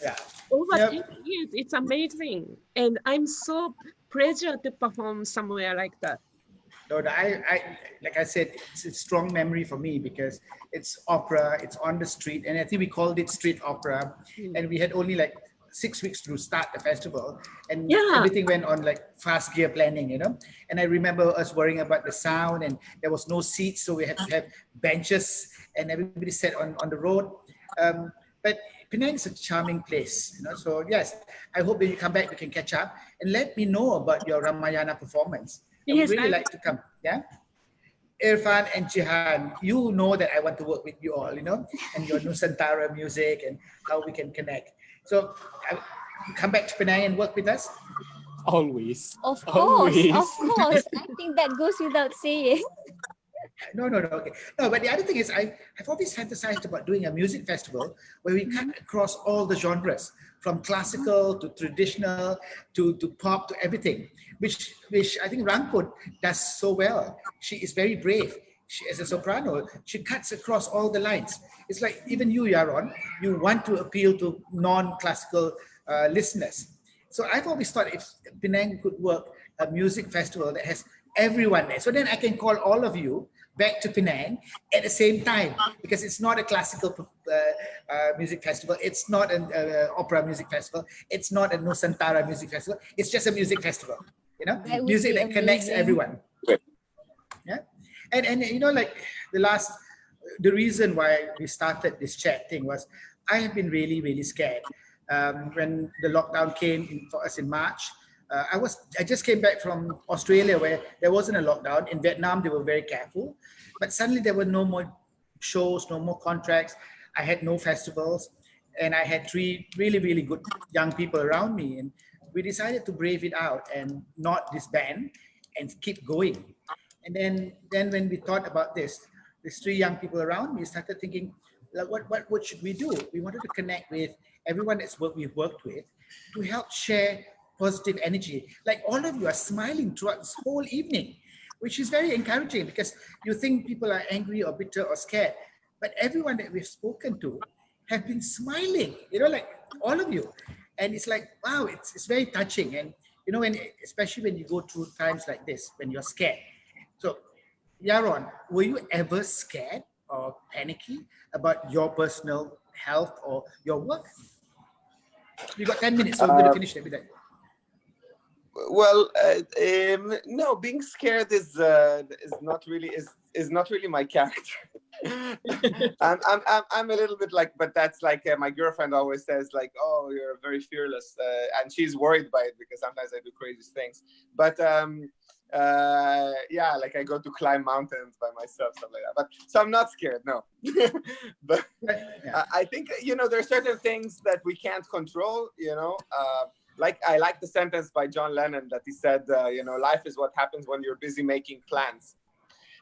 Yeah. Over Yep. 10 years, it's amazing. And I'm so pleasure to perform somewhere like that. No, like I said, it's a strong memory for me because it's opera, it's on the street, and I think we called it street opera. And we had only like 6 weeks to start the festival, and everything went on like fast gear planning, you know. And I remember us worrying about the sound, and there was no seats, so we had to have benches, and everybody sat on the road. But Penang is a charming place, you know. So yes, I hope that you come back, we can catch up, and let me know about your Ramayana performance. I would really like to come. Yeah. Irfan and Jihan, you know that I want to work with you all, you know, and your Nusantara music and how we can connect. So come back to Penang and work with us. Always. Of course, Always. of course. I think that goes without saying. No, okay. No, but the other thing is I've always fantasized about doing a music festival where we cut across all the genres, from classical to traditional to pop to everything, which I think Ranko does so well. She is very brave. She, as a soprano, she cuts across all the lines. It's like even you, Yaron, you want to appeal to non-classical listeners. So I've always thought if Penang could work a music festival that has everyone there. So then I can call all of you back to Penang at the same time, because it's not a classical music festival. It's not an opera music festival. It's not a Nusantara music festival. It's just a music festival, you know, That would music be that connects amazing. everyone. Yeah. And you know, like the reason why we started this chat thing was I have been really, really scared. When the lockdown came for us in March, I just came back from Australia where there wasn't a lockdown. In Vietnam, they were very careful, but suddenly there were no more shows, no more contracts. I had no festivals, and I had 3 really, really good young people around me. And we decided to brave it out and not disband and keep going. And then when we thought about this, these 3 young people around me started thinking, like, what should we do? We wanted to connect with everyone we've worked with to help share positive energy. Like all of you are smiling throughout this whole evening, which is very encouraging, because you think people are angry or bitter or scared, but everyone that we've spoken to have been smiling, you know, like all of you. And it's like, wow, it's very touching. And, you know, especially when you go through times like this, when you're scared. So, Yaron, were you ever scared or panicky about your personal health or your work? You got 10 minutes, so we're going to finish with that. Well, no, being scared is not really my character. I'm a little bit like, but that's like my girlfriend always says, like, oh, you're very fearless, and she's worried by it because sometimes I do crazy things. But yeah, like I go to climb mountains by myself, stuff like that. But so I'm not scared, no. But I think, you know, there are certain things that we can't control, you know. Like I like the sentence by John Lennon that he said, you know, life is what happens when you're busy making plans.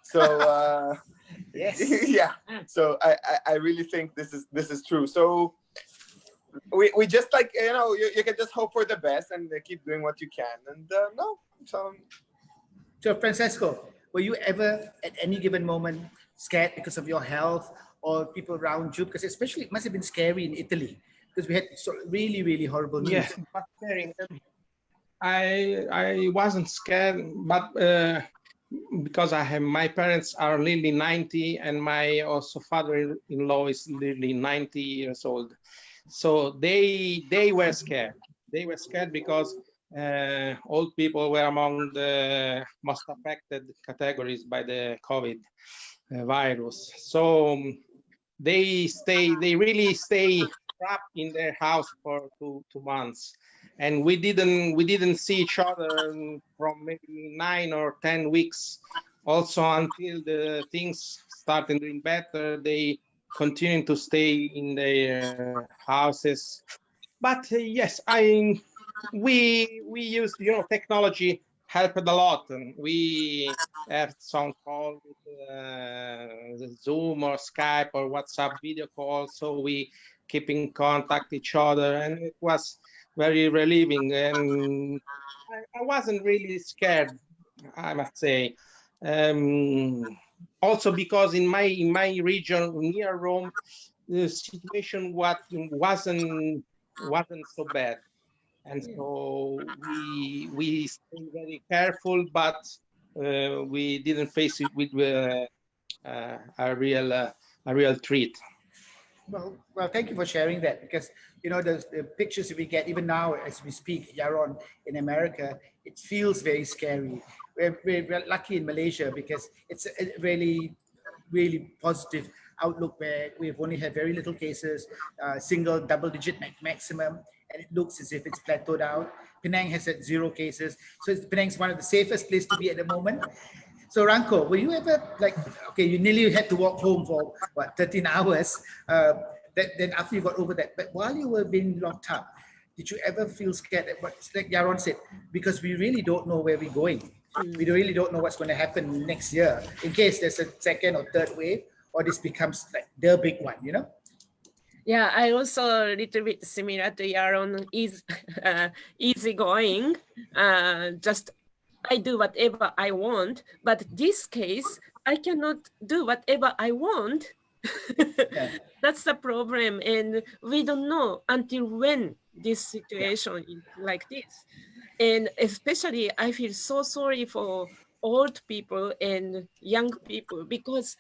So yes, yeah. So I really think this is true. So we just, like, you know, you can just hope for the best and keep doing what you can. And no, So Francesco, were you ever at any given moment scared because of your health or people around you? Because especially it must have been scary in Italy, because we had really, really horrible news. Yes, but I wasn't scared, but because my parents are nearly 90, and my also father-in-law is nearly 90 years old. So they were scared. They were scared because old people were among the most affected categories by the COVID virus. So they really stay trapped in their house for two months, and we didn't see each other from maybe 9 or 10 weeks. Also, until the things started doing better, they continuing to stay in their houses. But yes, we use, you know, technology helped a lot, and we have some call with Zoom or Skype or WhatsApp video call, so we keep in contact each other, and it was very relieving. And I wasn't really scared, I must say. Also because in my region near Rome, the situation wasn't so bad, and so we stay very careful, but we didn't face it with a real threat. Well, thank you for sharing that, because, you know, the pictures we get even now as we speak, Yaron, in America, it feels very scary. We're lucky in Malaysia because it's a really, really positive outlook where we've only had very little cases, single, double-digit maximum, and it looks as if it's plateaued out. Penang has had 0 cases, so Penang's one of the safest places to be at the moment. So Ranko, were you ever like, okay, you nearly had to walk home for what, 13 hours, then after you got over that, but while you were being locked up, did you ever feel scared? Like Yaron said, because we really don't know where we're going. We really don't know what's going to happen next year in case there's a second or third wave, or this becomes like the big one, you know? Yeah, I also a little bit similar to Yaron, is easygoing. Just I do whatever I want, but this case, I cannot do whatever I want. Yeah. That's the problem, and we don't know until when this situation is like this. And especially, I feel so sorry for old people and young people, because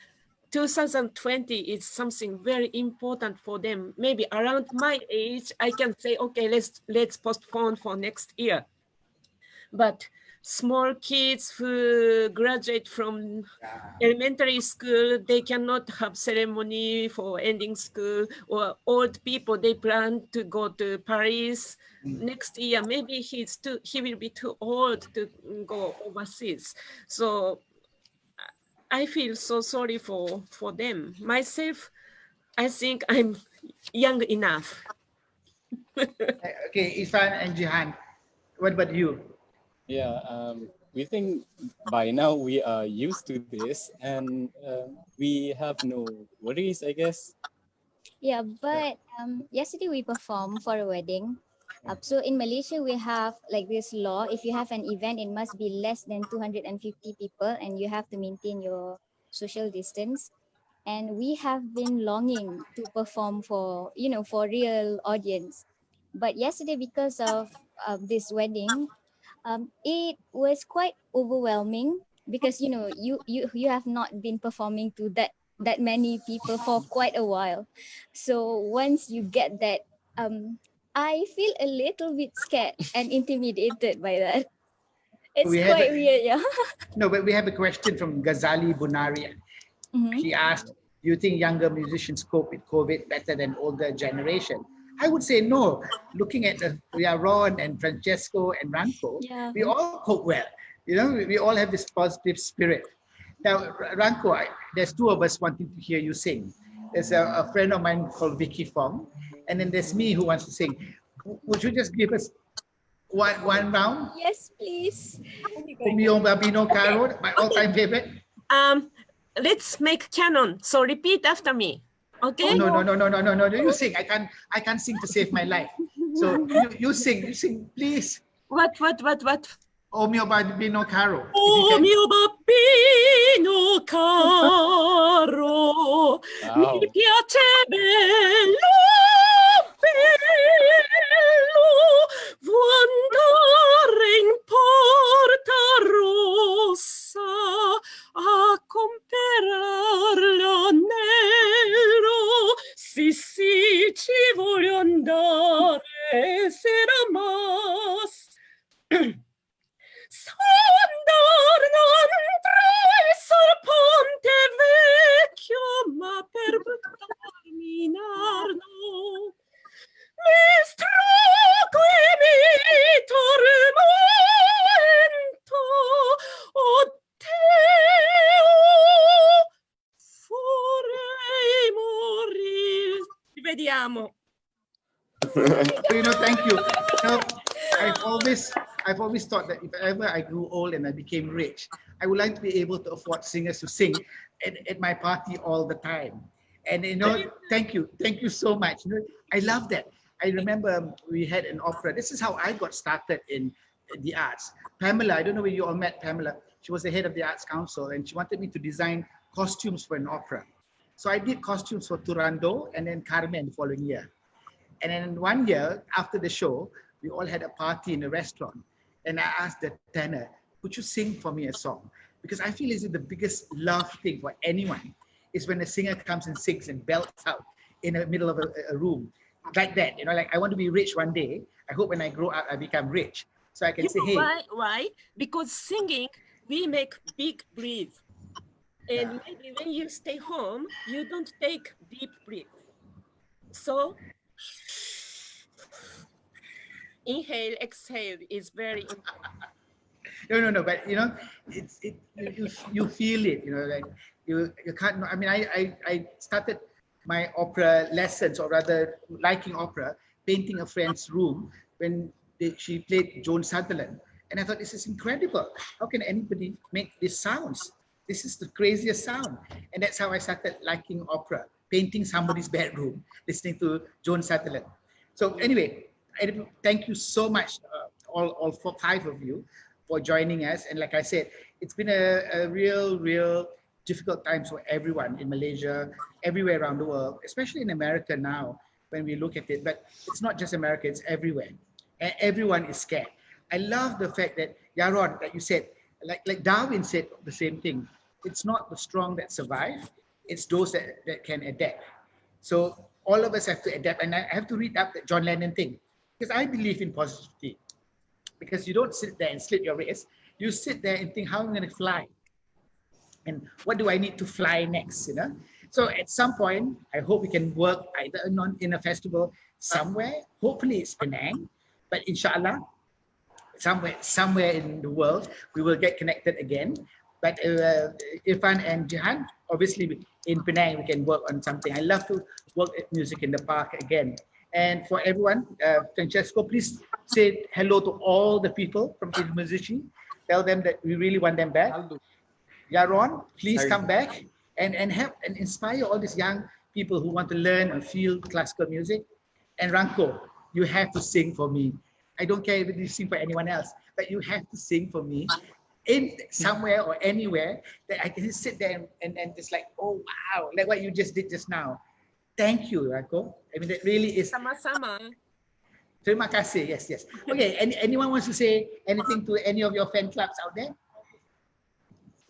2020 is something very important for them. Maybe around my age, I can say, okay, let's postpone for next year. But small kids who graduate from elementary school, they cannot have ceremony for ending school, or old people, they plan to go to Paris next year. Maybe he will be too old to go overseas. So I feel so sorry for them. Myself, I think I'm young enough. Okay, Ifan and Jihan, what about you? Yeah, we think by now we are used to this, and we have no worries, I guess. Yeah, but yesterday we performed for a wedding. So in Malaysia, we have like this law. If you have an event, it must be less than 250 people and you have to maintain your social distance. And we have been longing to perform for, for real audience. But yesterday, because of this wedding, it was quite overwhelming because you have not been performing to that many people for quite a while. So once you get that, I feel a little bit scared and intimidated by that. It's We have quite weird, yeah. no, but we have a question from Ghazali Bunaria. Mhm. She asked, do you think younger musicians cope with COVID better than older generation? I would say no. Looking at Yaron and Francesco and Ranko, Yeah. we all cope well. You know, we all have this positive spirit. Now, Ranko, there's two of us wanting to hear you sing. There's a friend of mine called Vicky Fong, and then there's me who wants to sing. Would you just give us one round? Yes, please. Umyo Babino Caro, my all-time favorite. Let's make canon. So repeat after me. Okay? Oh, no. You sing. I can't sing to save my life. So you sing, please. What? O mio bambino caro. Oh mio bambino caro, mi Wow. piace bello, bello, vuoi andare in Porta Rossa a comprare l'anello? Sì, ci voglio andare, sera mas. Attraverso il ponte vecchio, ma per buttarmi in arno mi strago e mi tormento. Oh Deo, vorrei morire. Ci vediamo. Thank you. I've always thought that if ever I grew old and I became rich, I would like to be able to afford singers to sing at my party all the time. And thank you so much. I love that. I remember we had an opera. This is how I got started in the arts. Pamela, I don't know where you all met Pamela. She was the head of the Arts Council, and she wanted me to design costumes for an opera. So I did costumes for Turandot and then Carmen the following year. And then one year after the show, we all had a party in a restaurant. And I asked the tenor, could you sing for me a song? Because I feel the biggest love thing for anyone is when a singer comes and sings and belts out in the middle of a room. Like that, like I want to be rich one day. I hope when I grow up, I become rich. So I can say, hey. Why? Because singing, we make big breath. And maybe when you stay home, you don't take deep breath. So inhale, exhale is very important. No, but you feel it, like you can't. I mean, I started my opera lessons, or rather liking opera, painting a friend's room when she played Joan Sutherland, and I thought, this is incredible. How can anybody make these sounds? This is the craziest sound, and that's how I started liking opera, painting somebody's bedroom, listening to Joan Sutherland. So anyway, thank you so much, all 5 of you, for joining us. And like I said, it's been a real difficult times for everyone in Malaysia, everywhere around the world, especially in America now when we look at it. But it's not just America, it's everywhere. And everyone is scared. I love the fact that, Yaron, that you said, like Darwin said the same thing. It's not the strong that survive, it's those that can adapt. So all of us have to adapt. And I have to read up that John Lennon thing, because I believe in positivity. Because you don't sit there and slit your wrist. You sit there and think, how am I going to fly? And what do I need to fly next? So at some point, I hope we can work either in a festival somewhere. Hopefully it's Penang, but inshallah, somewhere in the world, we will get connected again. But Irfan and Jihan, obviously in Penang, we can work on something. I love to work at Music in the Park again. And for everyone, Francesco, please say hello to all the people from I Musici. Tell them that we really want them back. Yaron, please come back and inspire all these young people who want to learn and feel classical music. And Ranko, you have to sing for me. I don't care if you sing for anyone else, but you have to sing for me in somewhere or anywhere that I can just sit there and just like, oh, wow, like what you just did just now. Thank you, Ranko. I mean, that really is. Sama-sama. Terima kasih. Yes, yes. Okay, anyone wants to say anything to any of your fan clubs out there?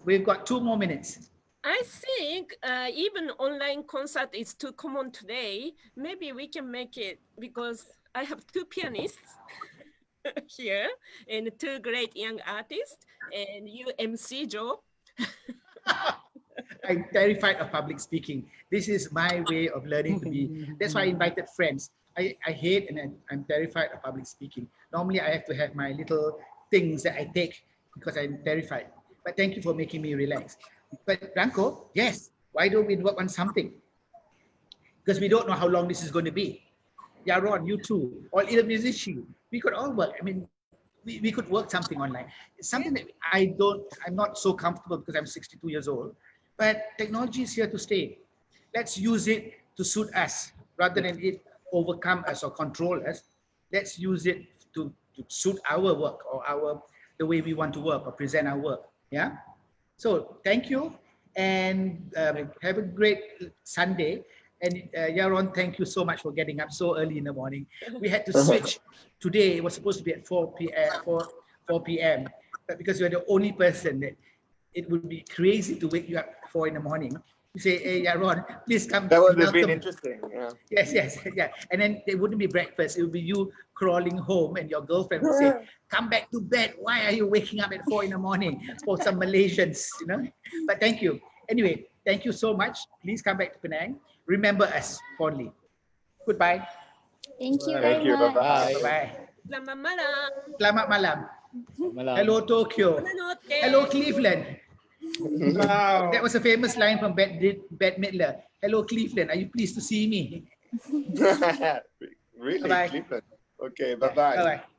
We've got 2 more minutes. I think even online concert is too common today. Maybe we can make it, because I have 2 pianists here and 2 great young artists, and you MC, Joe. I'm terrified of public speaking. This is my way of learning to be. That's why I invited friends. I hate and I'm terrified of public speaking. Normally I have to have my little things that I take because I'm terrified. But thank you for making me relax. But Ranko, yes, why don't we work on something? Because we don't know how long this is going to be. Yaron, you too, all I Musici, we could all work. I mean, we could work something online. It's something that I'm not so comfortable because I'm 62 years old, but technology is here to stay. Let's use it to suit us rather than it overcome us or control us. Let's use it to suit our work or the way we want to work or present our work. Yeah. So thank you and have a great Sunday. And Yaron, thank you so much for getting up so early in the morning. We had to switch. Today it was supposed to be at 4 p.m. But because you're the only person that it would be crazy to wake you up at 4 in the morning. You say, hey, Yaron, please come. That would have been interesting. Yeah. Yes, yeah. And then it wouldn't be breakfast. It would be you crawling home and your girlfriend would say, come back to bed. Why are you waking up at 4 in the morning for some Malaysians, But thank you. Anyway, thank you so much. Please come back to Penang. Remember us fondly. Goodbye. Thank you Thank very you. much. Bye-bye. Bye-bye. Selamat malam. Selamat malam. Malam. Hello, Tokyo. Buonanotte. Hello, Cleveland. Wow. That was a famous line from Bette Midler. Hello, Cleveland. Are you pleased to see me? Really? Bye-bye. Cleveland. Okay, bye-bye. Bye-bye.